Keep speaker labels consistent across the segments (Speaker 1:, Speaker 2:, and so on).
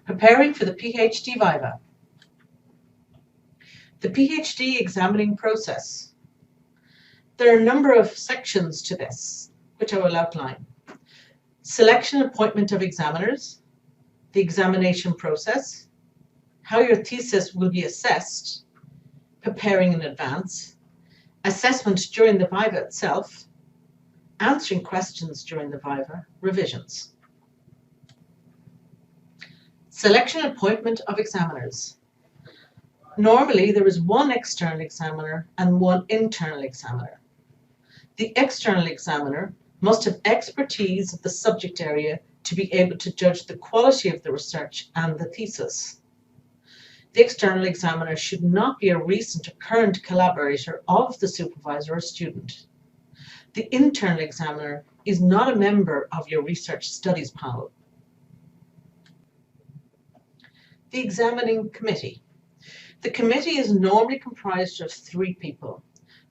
Speaker 1: Preparing for the PhD Viva. The PhD examining process. There are a number of sections to this, which I will outline. Selection and appointment of examiners, the examination process, how your thesis will be assessed, preparing in advance, assessment during the Viva itself, answering questions during the Viva, revisions. Selection and appointment of examiners. Normally, there is one external examiner and one internal examiner. The external examiner must have expertise of the subject area to be able to judge the quality of the research and the thesis. The external examiner should not be a recent or current collaborator of the supervisor or student. The internal examiner is not a member of your research studies panel. The examining committee. The committee is normally comprised of 3 people: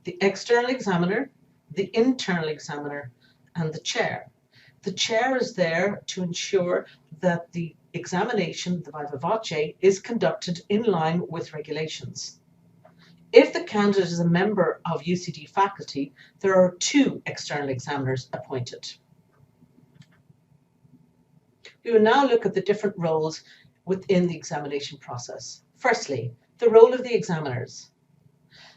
Speaker 1: the external examiner, the internal examiner, and the chair. The chair is there to ensure that the examination, the Viva Voce, is conducted in line with regulations. If the candidate is a member of UCD faculty, there are 2 external examiners appointed. We will now look at the different roles within the examination process. Firstly, the role of the examiners.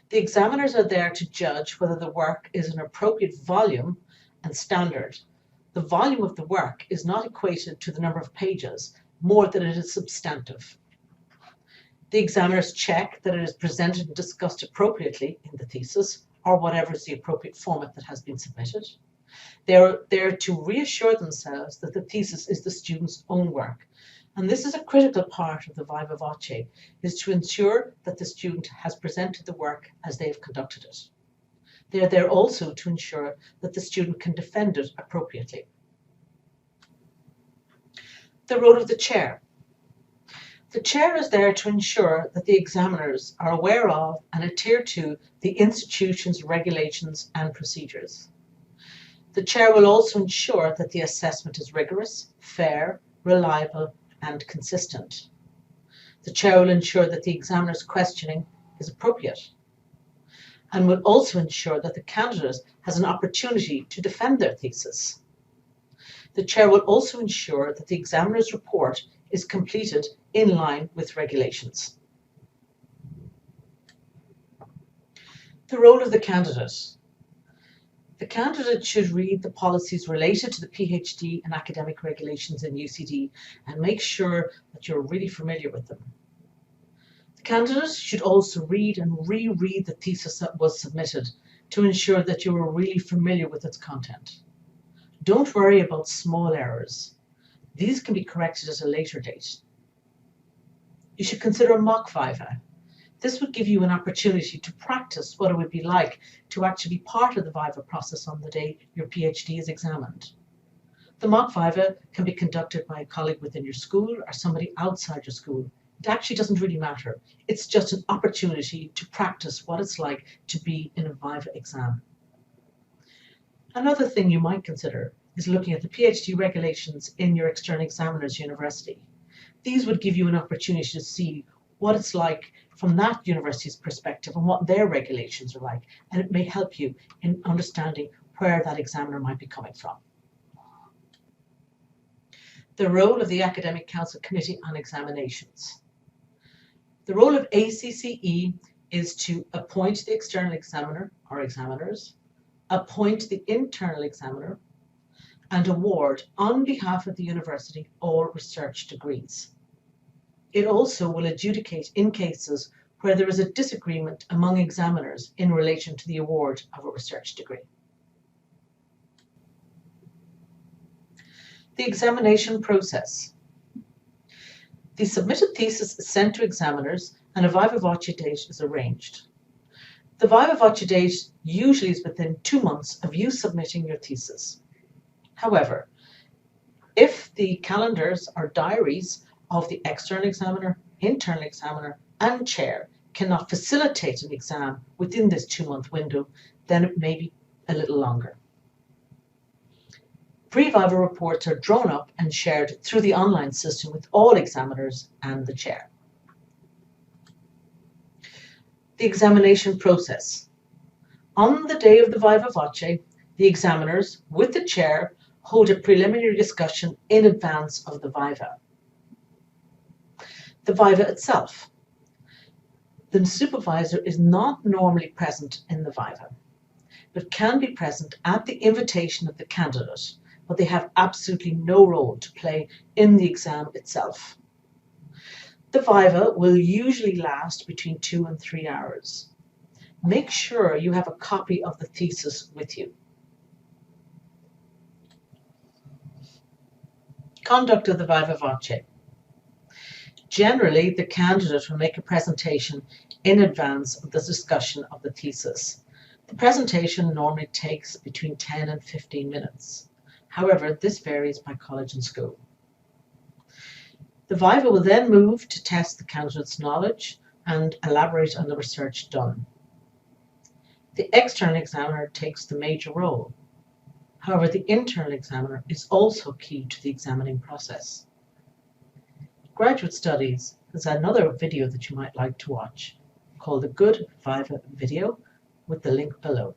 Speaker 1: The examiners are there to judge whether the work is an appropriate volume and standard. The volume of the work is not equated to the number of pages, more than it is substantive. The examiners check that it is presented and discussed appropriately in the thesis, or whatever is the appropriate format that has been submitted. They are there to reassure themselves that the thesis is the student's own work. And this is a critical part of the Viva Voce, is to ensure that the student has presented the work as they have conducted it. They are there also to ensure that the student can defend it appropriately. The role of the chair. The chair is there to ensure that the examiners are aware of and adhere to the institution's regulations and procedures. The chair will also ensure that the assessment is rigorous, fair, reliable, and consistent. The chair will ensure that the examiner's questioning is appropriate and will also ensure that the candidate has an opportunity to defend their thesis. The chair will also ensure that the examiner's report is completed in line with regulations. The role of the candidate. The candidate should read the policies related to the PhD and academic regulations in UCD and make sure that you're really familiar with them. The candidate should also read and reread the thesis that was submitted to ensure that you are really familiar with its content. Don't worry about small errors. These can be corrected at a later date. You should consider a mock Viva. This would give you an opportunity to practice what it would be like to actually be part of the Viva process on the day your PhD is examined. The mock Viva can be conducted by a colleague within your school or somebody outside your school. It actually doesn't really matter. It's just an opportunity to practice what it's like to be in a Viva exam. Another thing you might consider is looking at the PhD regulations in your external examiner's university. These would give you an opportunity to see what it's like from that university's perspective and what their regulations are like, and it may help you in understanding where that examiner might be coming from. The role of the Academic Council Committee on Examinations. The role of ACCE is to appoint the external examiner or examiners, appoint the internal examiner, and award on behalf of the university all research degrees. It also will adjudicate in cases where there is a disagreement among examiners in relation to the award of a research degree. The examination process. The submitted thesis is sent to examiners and a Viva Voce date is arranged. The Viva Voce date usually is within 2 months of you submitting your thesis. However, if the calendars or diaries of the external examiner, internal examiner, and chair cannot facilitate an exam within this 2-month window, then it may be a little longer. Pre-Viva reports are drawn up and shared through the online system with all examiners and the chair. The examination process. On the day of the Viva Voce, the examiners, with the chair, hold a preliminary discussion in advance of the Viva. The Viva itself. The supervisor is not normally present in the Viva, but can be present at the invitation of the candidate, but they have absolutely no role to play in the exam itself. The Viva will usually last between 2 and 3 hours. Make sure you have a copy of the thesis with you. Conduct of the Viva Voce. Generally, the candidate will make a presentation in advance of the discussion of the thesis. The presentation normally takes between 10 and 15 minutes. However, this varies by college and school. The Viva will then move to test the candidate's knowledge and elaborate on the research done. The external examiner takes the major role. However, the internal examiner is also key to the examining process. Graduate Studies has another video that you might like to watch called the Good Viva video with the link below.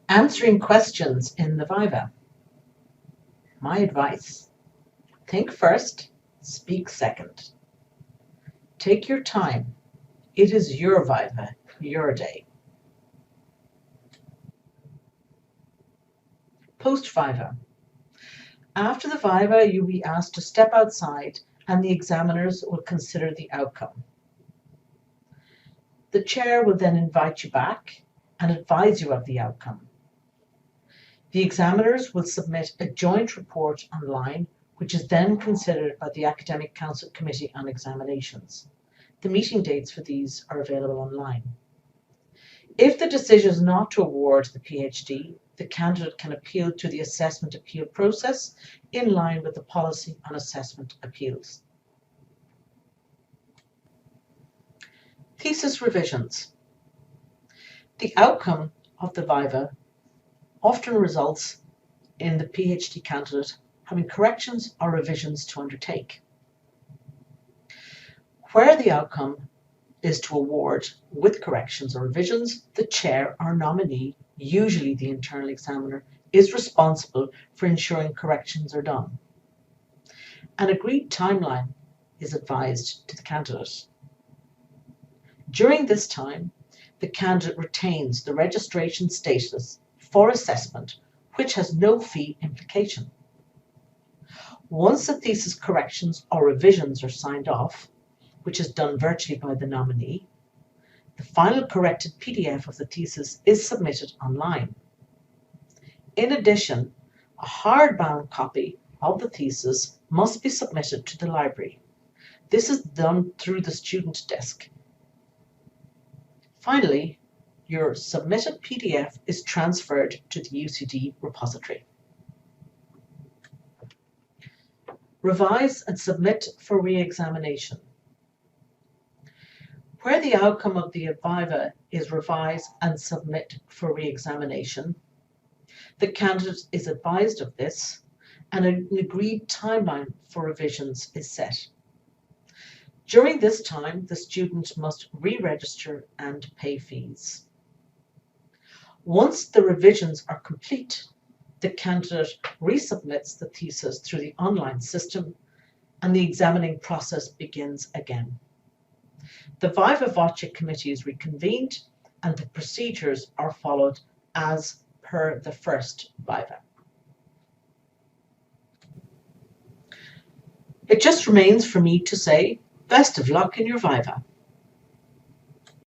Speaker 1: Answering questions in the Viva. My advice: think first, speak second. Take your time. It is your Viva, your day. Post-Viva. After the Viva, you'll be asked to step outside and the examiners will consider the outcome. The chair will then invite you back and advise you of the outcome. The examiners will submit a joint report online, which is then considered by the Academic Council Committee on Examinations. The meeting dates for these are available online. If the decision is not to award the PhD, the candidate can appeal to the assessment appeal process in line with the policy on assessment appeals. Thesis revisions. The outcome of the Viva often results in the PhD candidate having corrections or revisions to undertake. Where the outcome is to award with corrections or revisions, the chair or nominee, usually the internal examiner, is responsible for ensuring corrections are done. An agreed timeline is advised to the candidate. During this time, the candidate retains the registration status for assessment, which has no fee implication. Once the thesis corrections or revisions are signed off, which is done virtually by the nominee, the final corrected PDF of the thesis is submitted online. In addition, a hardbound copy of the thesis must be submitted to the library. This is done through the student desk. Finally, your submitted PDF is transferred to the UCD repository. Revise and submit for re-examination. Where the outcome of the Viva is revise and submit for re-examination, the candidate is advised of this and an agreed timeline for revisions is set. During this time, the student must re-register and pay fees. Once the revisions are complete, the candidate resubmits the thesis through the online system and the examining process begins again. The Viva Voce committee is reconvened and the procedures are followed as per the first Viva. It just remains for me to say best of luck in your Viva.